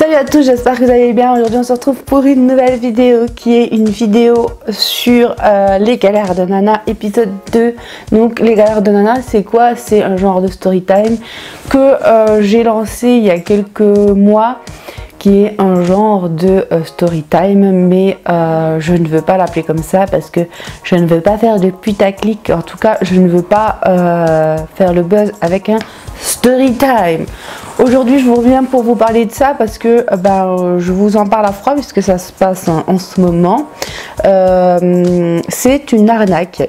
Salut à tous, j'espère que vous allez bien. Aujourd'hui on se retrouve pour une nouvelle vidéo qui est une vidéo sur les galères de Nana épisode 2. Donc les galères de Nana, c'est quoi? C'est un genre de story time que j'ai lancé il y a quelques mois, qui est un genre de story time, mais je ne veux pas l'appeler comme ça parce que je ne veux pas faire de putaclic. En tout cas, je ne veux pas faire le buzz avec un story time. Aujourd'hui, je vous reviens pour vous parler de ça parce que je vous en parle à froid puisque ça se passe en ce moment. C'est une arnaque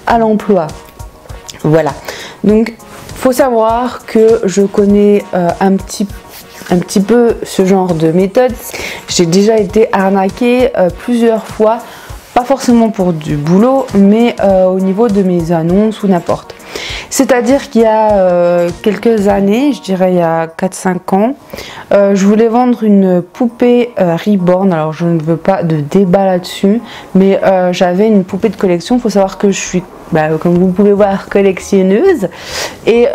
à l'emploi. Voilà. Donc, faut savoir que je connais un petit peu ce genre de méthode. J'ai déjà été arnaquée plusieurs fois, pas forcément pour du boulot, mais au niveau de mes annonces ou n'importe. C'est-à-dire qu'il y a quelques années, je dirais il y a 4-5 ans, je voulais vendre une poupée Reborn. Alors je ne veux pas de débat là-dessus, mais j'avais une poupée de collection. Il faut savoir que je suis, comme vous pouvez voir, collectionneuse. Et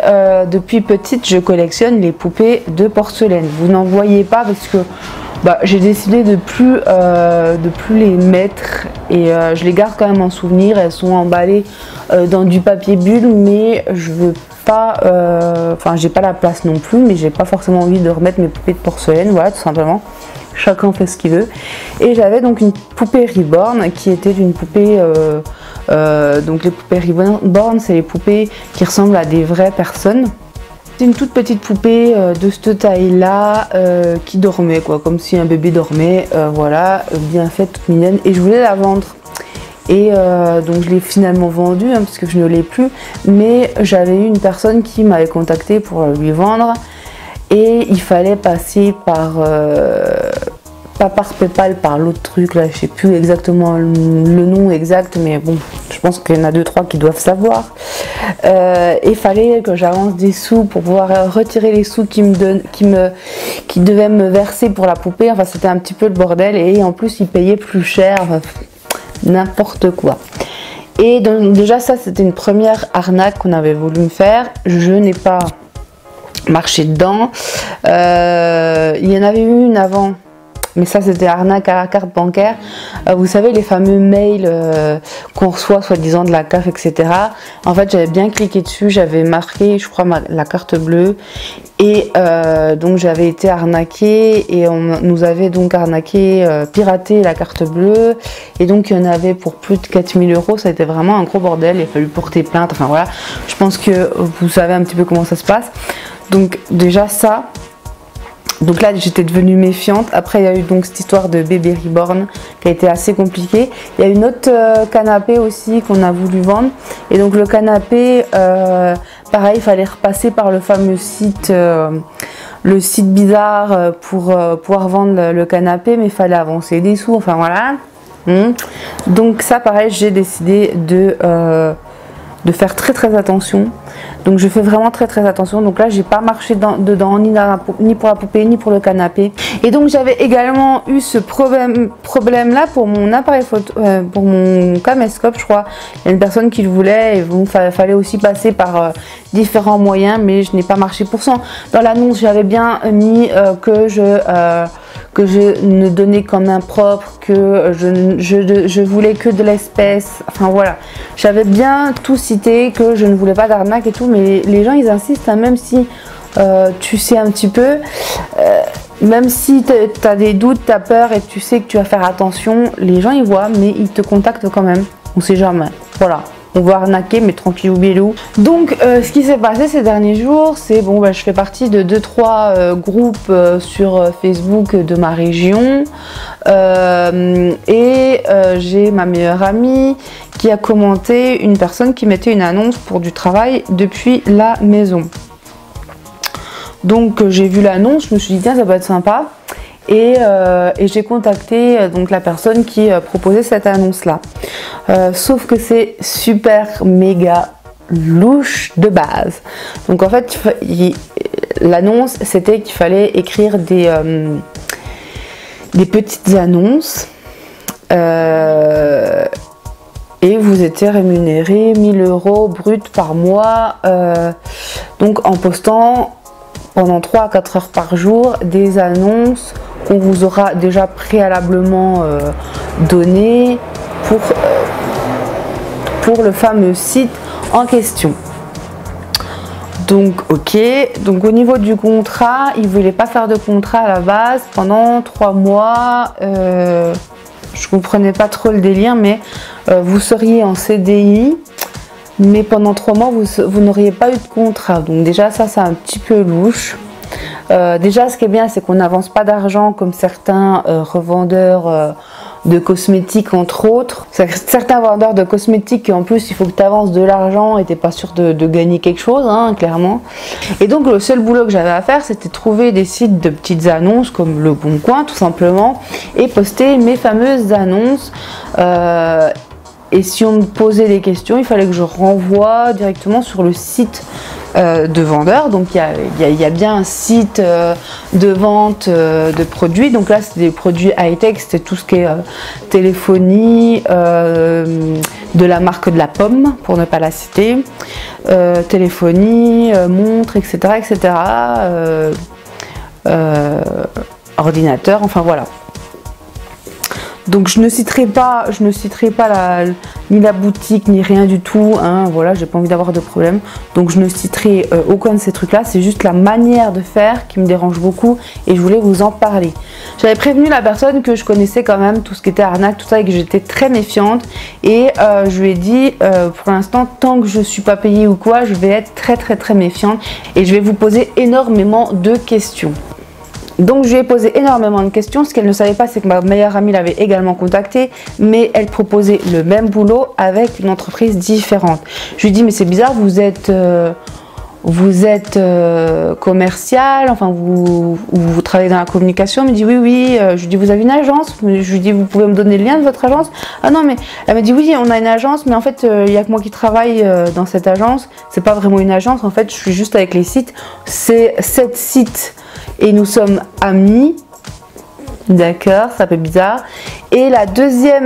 depuis petite, je collectionne les poupées de porcelaine. Vous n'en voyez pas parce que j'ai décidé de plus les mettre et je les garde quand même en souvenir. Elles sont emballées dans du papier bulle, mais je veux pas, j'ai pas la place non plus, mais j'ai pas forcément envie de remettre mes poupées de porcelaine. Voilà, tout simplement. Chacun fait ce qu'il veut. Et j'avais donc une poupée Reborn qui était une poupée. Donc les poupées Reborn, c'est les poupées qui ressemblent à des vraies personnes. C'est une toute petite poupée de cette taille-là qui dormait, quoi, comme si un bébé dormait, voilà, bien faite, toute mignonne. Et je voulais la vendre. Et donc je l'ai finalement vendue, parce que je ne l'ai plus. Mais j'avais eu une personne qui m'avait contacté pour lui vendre. Et il fallait passer par, pas par PayPal, par l'autre truc, là, je sais plus exactement le nom exact, mais bon, je pense qu'il y en a 2-3 qui doivent savoir. Il fallait que j'avance des sous pour pouvoir retirer les sous qui devaient me verser pour la poupée. Enfin, c'était un petit peu le bordel, et en plus, ils payaient plus cher, n'importe quoi. Et donc, déjà, ça, c'était une première arnaque qu'on avait voulu me faire. Je n'ai pas marché dedans. Il y en avait eu une avant, mais ça c'était arnaque à la carte bancaire. Vous savez, les fameux mails qu'on reçoit soi-disant de la CAF, etc. En fait, j'avais bien cliqué dessus, j'avais marqué, je crois, la carte bleue, et donc j'avais été arnaquée, et on nous avait donc arnaqué, piraté la carte bleue, et donc il y en avait pour plus de 4000 €. Ça a été vraiment un gros bordel, il a fallu porter plainte, enfin voilà. Je pense que vous savez un petit peu comment ça se passe. Donc déjà ça, donc là j'étais devenue méfiante. Après il y a eu donc cette histoire de bébé Reborn qui a été assez compliquée. Il y a une autre canapé aussi qu'on a voulu vendre, et donc le canapé, pareil, il fallait repasser par le fameux site, le site bizarre, pour pouvoir vendre le canapé, mais il fallait avancer des sous, enfin voilà. Donc ça, pareil, j'ai décidé de faire très attention. Donc je fais vraiment très attention. Donc là, j'ai pas marché dedans ni pour la poupée ni pour le canapé. Et donc j'avais également eu ce problème là pour mon appareil photo, pour mon caméscope, je crois. Il y a une personne qui le voulait, et donc fallait aussi passer par différents moyens, mais je n'ai pas marché pour ça. Dans l'annonce, j'avais bien mis que je ne donnais qu'en main propre, que je voulais que de l'espèce, enfin voilà. J'avais bien tout cité, que je ne voulais pas d'arnaque et tout, mais les gens ils insistent, hein, même si tu sais un petit peu, même si tu as des doutes, tu as peur et tu sais que tu vas faire attention, les gens ils voient, mais ils te contactent quand même, on sait jamais, voilà. On va arnaquer, mais tranquille ou bilou. Donc ce qui s'est passé ces derniers jours, c'est bon, je fais partie de 2-3 groupes sur Facebook de ma région, et j'ai ma meilleure amie qui a commenté une personne qui mettait une annonce pour du travail depuis la maison. Donc j'ai vu l'annonce, je me suis dit tiens, ça peut être sympa. Et j'ai contacté donc la personne qui proposait cette annonce là, sauf que c'est super méga louche de base. Donc en fait l'annonce c'était qu'il fallait écrire des petites annonces, et vous étiez rémunéré 1000 € brut par mois, donc en postant pendant 3 à 4 heures par jour des annonces qu'on vous aura déjà préalablement données pour le fameux site en question. Donc ok, donc au niveau du contrat, ils ne voulaient pas faire de contrat à la base pendant 3 mois. Je comprenais pas trop le délire, mais vous seriez en CDI, mais pendant 3 mois vous n'auriez pas eu de contrat. Donc déjà ça c'est un petit peu louche. Déjà ce qui est bien, c'est qu'on n'avance pas d'argent comme certains revendeurs de cosmétiques entre autres. Certains vendeurs de cosmétiques, en plus il faut que tu avances de l'argent et t'es pas sûr de gagner quelque chose, hein, clairement. Et donc le seul boulot que j'avais à faire, c'était trouver des sites de petites annonces comme Le Bon Coin tout simplement et poster mes fameuses annonces. Et si on me posait des questions, il fallait que je renvoie directement sur le site de vendeur. Donc il y a bien un site de vente de produits. Donc là c'est des produits high-tech, c'était tout ce qui est téléphonie, de la marque de la pomme pour ne pas la citer, téléphonie, montre, etc. etc. Ordinateur, enfin voilà. Donc je ne citerai pas ni la boutique ni rien du tout, hein, voilà, j'ai pas envie d'avoir de problème. Donc je ne citerai aucun de ces trucs là, c'est juste la manière de faire qui me dérange beaucoup et je voulais vous en parler. J'avais prévenu la personne que je connaissais quand même tout ce qui était arnaque, tout ça, et que j'étais très méfiante et je lui ai dit pour l'instant, tant que je suis pas payée ou quoi, je vais être très méfiante et je vais vous poser énormément de questions. Donc je lui ai posé énormément de questions. Ce qu'elle ne savait pas, c'est que ma meilleure amie l'avait également contactée, mais elle proposait le même boulot avec une entreprise différente. Je lui ai dit mais c'est bizarre, vous êtes commercial, enfin vous travaillez dans la communication. Elle me dit oui. Je lui dis vous avez une agence? Je lui dis vous pouvez me donner le lien de votre agence? Ah non, mais elle m'a dit oui on a une agence, mais en fait il n'y a que moi qui travaille dans cette agence. C'est pas vraiment une agence, en fait je suis juste avec les sites. C'est 7 sites. Et nous sommes amis, d'accord, ça fait bizarre. Et la deuxième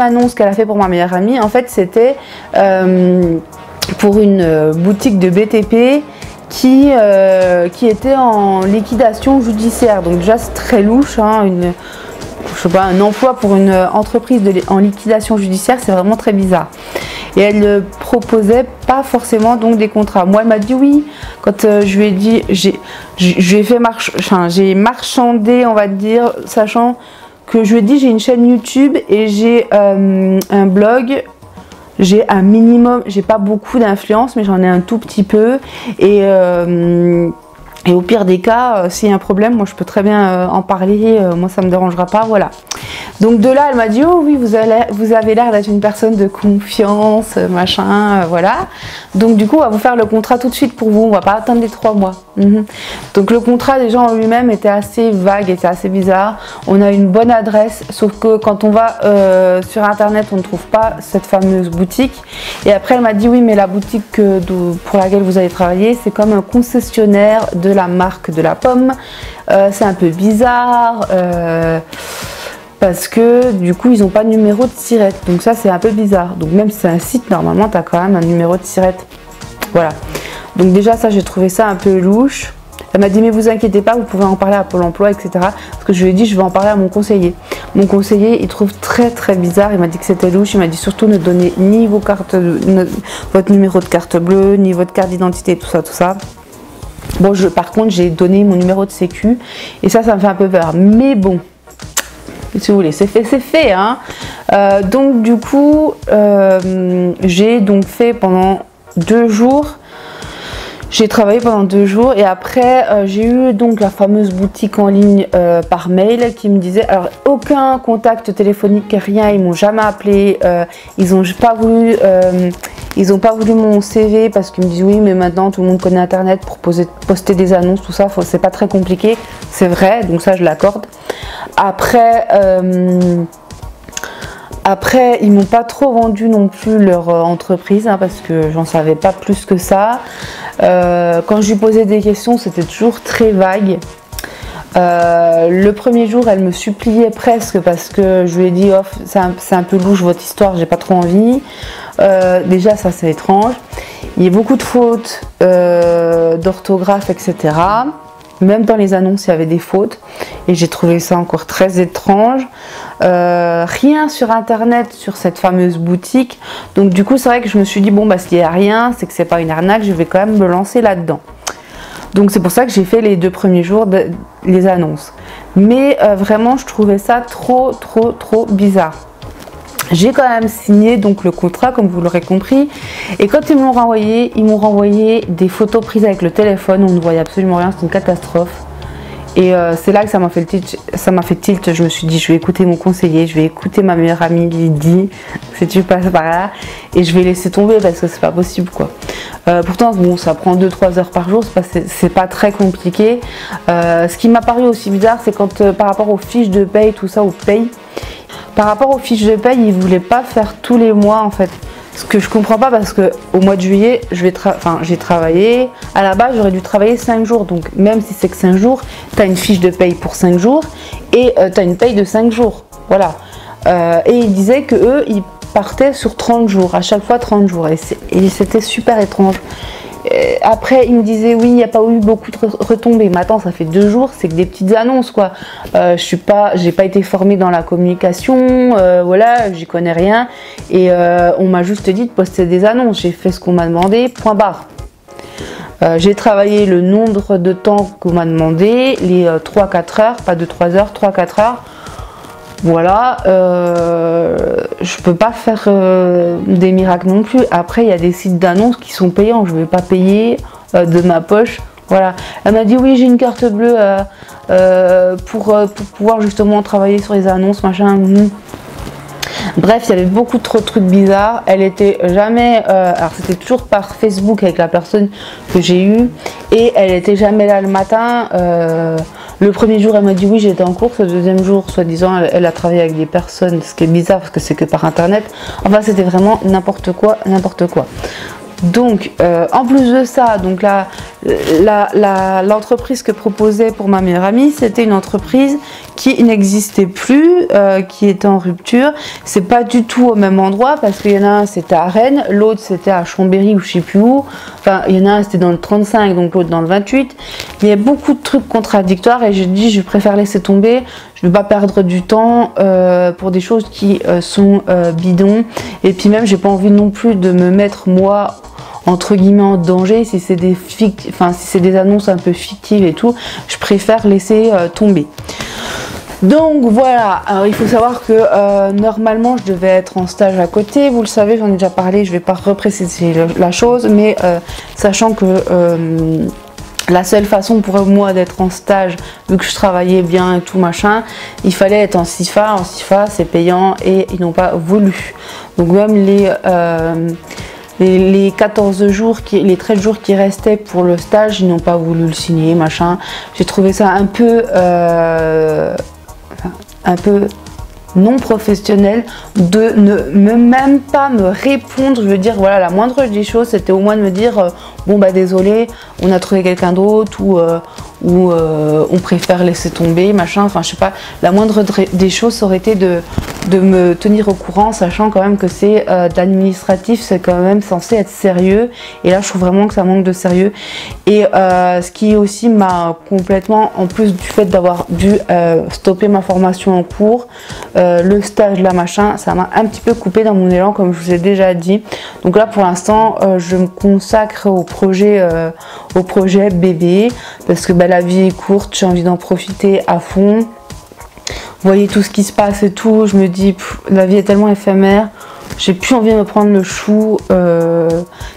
annonce qu'elle a fait pour ma meilleure amie, en fait, c'était pour une boutique de BTP qui était en liquidation judiciaire. Donc déjà, c'est très louche, hein, je sais pas, un emploi pour une entreprise en liquidation judiciaire, c'est vraiment très bizarre. Et elle ne proposait pas forcément donc des contrats. Moi, elle m'a dit oui. Quand je lui ai dit, j'ai marchandé, on va dire, sachant que je lui ai dit j'ai une chaîne YouTube et j'ai un blog. J'ai un minimum, j'ai pas beaucoup d'influence, mais j'en ai un tout petit peu. Et au pire des cas, s'il y a un problème, moi je peux très bien en parler, moi ça me dérangera pas, voilà. Donc de là, elle m'a dit oh oui, vous avez l'air d'être une personne de confiance, machin, voilà. Donc du coup, on va vous faire le contrat tout de suite pour vous, on va pas attendre les 3 mois. Donc le contrat déjà en lui-même était assez vague, était assez bizarre. On a une bonne adresse, sauf que quand on va sur internet, on ne trouve pas cette fameuse boutique. Et après, elle m'a dit oui, mais la boutique pour laquelle vous allez travailler, c'est comme un concessionnaire de la marque de la pomme. C'est un peu bizarre. Parce que du coup ils n'ont pas de numéro de sirette, donc ça c'est un peu bizarre. Donc même si c'est un site, normalement tu as quand même un numéro de sirette, voilà. Donc déjà ça, j'ai trouvé ça un peu louche. Elle m'a dit mais vous inquiétez pas, vous pouvez en parler à Pôle emploi, etc. Parce que je lui ai dit je vais en parler à mon conseiller. Mon conseiller il trouve très bizarre, il m'a dit que c'était louche. Il m'a dit surtout ne donnez ni votre numéro de carte bleue, ni votre carte d'identité, tout ça. Bon, par contre j'ai donné mon numéro de sécu et ça me fait un peu peur, mais bon, si vous voulez, c'est fait, hein. Donc du coup, j'ai donc fait pendant 2 jours. J'ai travaillé pendant 2 jours et après j'ai eu donc la fameuse boutique en ligne par mail qui me disait, alors aucun contact téléphonique, rien, ils m'ont jamais appelé, ils n'ont pas voulu mon CV parce qu'ils me disent oui mais maintenant tout le monde connaît internet pour poster des annonces, tout ça, c'est pas très compliqué, c'est vrai, donc ça je l'accorde. Après, ils m'ont pas trop vendu non plus leur entreprise, hein, parce que j'en savais pas plus que ça. Quand je lui posais des questions, c'était toujours très vague. Le premier jour, elle me suppliait presque parce que je lui ai dit oh, c'est un peu louche votre histoire, j'ai pas trop envie. Déjà, ça c'est étrange. Il y a beaucoup de fautes d'orthographe, etc. Même dans les annonces, il y avait des fautes. Et j'ai trouvé ça encore très étrange. Rien sur internet, sur cette fameuse boutique. Donc du coup, c'est vrai que je me suis dit, bon, bah s'il n'y a rien, c'est que c'est pas une arnaque, je vais quand même me lancer là-dedans. Donc c'est pour ça que j'ai fait les 2 premiers jours les annonces. Mais vraiment, je trouvais ça trop bizarre. J'ai quand même signé donc le contrat, comme vous l'aurez compris. Et quand ils m'ont renvoyé des photos prises avec le téléphone. On ne voyait absolument rien, c'est une catastrophe. Et c'est là que ça m'a fait tilt. Je me suis dit, je vais écouter mon conseiller, je vais écouter ma meilleure amie Lydie, si tu passes par là, et je vais laisser tomber parce que c'est pas possible, quoi. Pourtant, bon, ça prend 2-3 heures par jour, c'est pas très compliqué. Ce qui m'a paru aussi bizarre, c'est quand par rapport aux fiches de paye, tout ça, aux payes, par rapport aux fiches de paye, ils voulaient pas faire tous les mois, en fait. Ce que je comprends pas, parce que au mois de juillet, j'ai travaillé. À la base, j'aurais dû travailler 5 jours. Donc même si c'est que 5 jours, tu as une fiche de paye pour 5 jours et tu as une paye de 5 jours. Voilà. Et ils disaient que eux, ils partaient sur 30 jours, à chaque fois 30 jours. Et c'était super étrange. Après, ils me disaient oui, il n'y a pas eu beaucoup de retombées. Mais attends, ça fait 2 jours, c'est que des petites annonces, quoi. J'ai pas été formée dans la communication, voilà, j'y connais rien. Et on m'a juste dit de poster des annonces. J'ai fait ce qu'on m'a demandé, point barre. J'ai travaillé le nombre de temps qu'on m'a demandé, les 3-4 heures, pas de 3 heures, 3-4 heures. Voilà, je peux pas faire des miracles non plus. Après, il y a des sites d'annonces qui sont payants. Je vais pas payer de ma poche. Voilà. Elle m'a dit oui, j'ai une carte bleue pour pouvoir justement travailler sur les annonces, machin. Bref, il y avait beaucoup trop de trucs bizarres. Elle était jamais... alors, c'était toujours par Facebook avec la personne que j'ai eue. Et elle était jamais là le matin. Le premier jour, elle m'a dit oui, j'étais en course. Le deuxième jour, soi-disant, elle a travaillé avec des personnes. Ce qui est bizarre parce que c'est que par Internet. Enfin, c'était vraiment n'importe quoi, n'importe quoi. Donc, en plus de ça, donc l'entreprise que proposait pour ma meilleure amie, c'était une entreprise qui n'existait plus, qui était en rupture. C'est pas du tout au même endroit parce qu'il y en a un c'était à Rennes, l'autre c'était à Chambéry ou je sais plus où. Enfin, il y en a un c'était dans le 35, donc l'autre dans le 28. Il y a beaucoup de trucs contradictoires et j'ai dit je préfère laisser tomber. Je ne veux pas perdre du temps pour des choses qui sont bidons. Et puis même, j'ai pas envie non plus de me mettre moi entre guillemets en danger si c'est des annonces un peu fictives et tout. Je préfère laisser tomber. Donc voilà, alors, il faut savoir que normalement je devais être en stage à côté, vous le savez, j'en ai déjà parlé, je ne vais pas repréciser la chose, mais sachant que la seule façon pour moi d'être en stage, vu que je travaillais bien et tout machin, il fallait être en CIFA. En CIFA, c'est payant et ils n'ont pas voulu. Donc même les 14 jours, les 13 jours qui restaient pour le stage, ils n'ont pas voulu le signer, machin. J'ai trouvé ça un peu non professionnel de ne même pas me répondre. Je veux dire, voilà, la moindre des choses, c'était au moins de me dire bon bah désolé, on a trouvé quelqu'un d'autre ou on préfère laisser tomber, machin. Enfin, je sais pas, la moindre des choses aurait été de me tenir au courant, sachant quand même que c'est d'administratif, c'est quand même censé être sérieux. Et là, je trouve vraiment que ça manque de sérieux. Et ce qui aussi m'a complètement, en plus du fait d'avoir dû stopper ma formation en cours, le stage là, machin, ça m'a un petit peu coupé dans mon élan, comme je vous ai déjà dit. Donc là, pour l'instant, je me consacre au projet bébé, parce que bah, la vie est courte, j'ai envie d'en profiter à fond. Vous voyez tout ce qui se passe et tout, je me dis la vie est tellement éphémère, j'ai plus envie de me prendre le chou.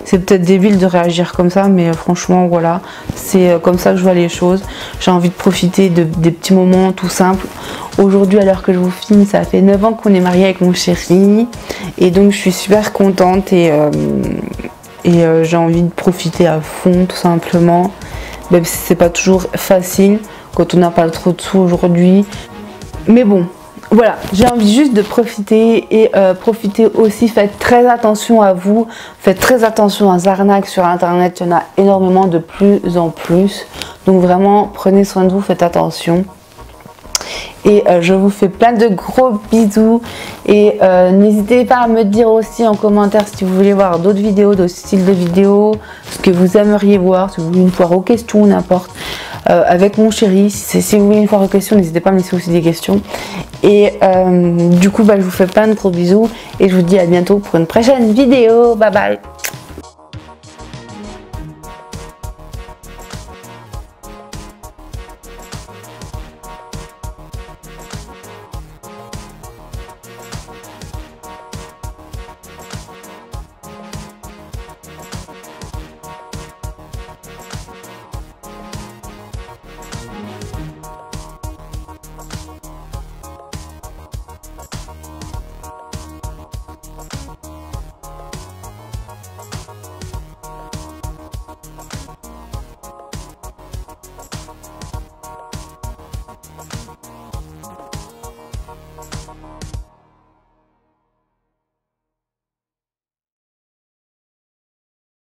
C'est peut-être débile de réagir comme ça, mais franchement voilà, c'est comme ça que je vois les choses. J'ai envie de profiter des petits moments tout simples. Aujourd'hui, à l'heure que je vous filme, ça fait 9 ans qu'on est mariés avec mon chéri, et donc je suis super contente et j'ai envie de profiter à fond tout simplement, même si c'est pas toujours facile quand on n'a pas trop de sous aujourd'hui. Mais bon, voilà, j'ai envie juste de profiter et profiter aussi, faites très attention à vous, faites très attention aux arnaques sur internet, il y en a énormément de plus en plus, donc vraiment prenez soin de vous, faites attention. Et je vous fais plein de gros bisous. Et n'hésitez pas à me dire aussi en commentaire si vous voulez voir d'autres vidéos, d'autres styles de vidéos, ce que vous aimeriez voir, si vous voulez une foire aux questions, n'importe. Avec mon chéri, si vous voulez une foire aux questions, n'hésitez pas à me laisser aussi des questions. Et du coup, je vous fais plein de gros bisous. Et je vous dis à bientôt pour une prochaine vidéo. Bye bye.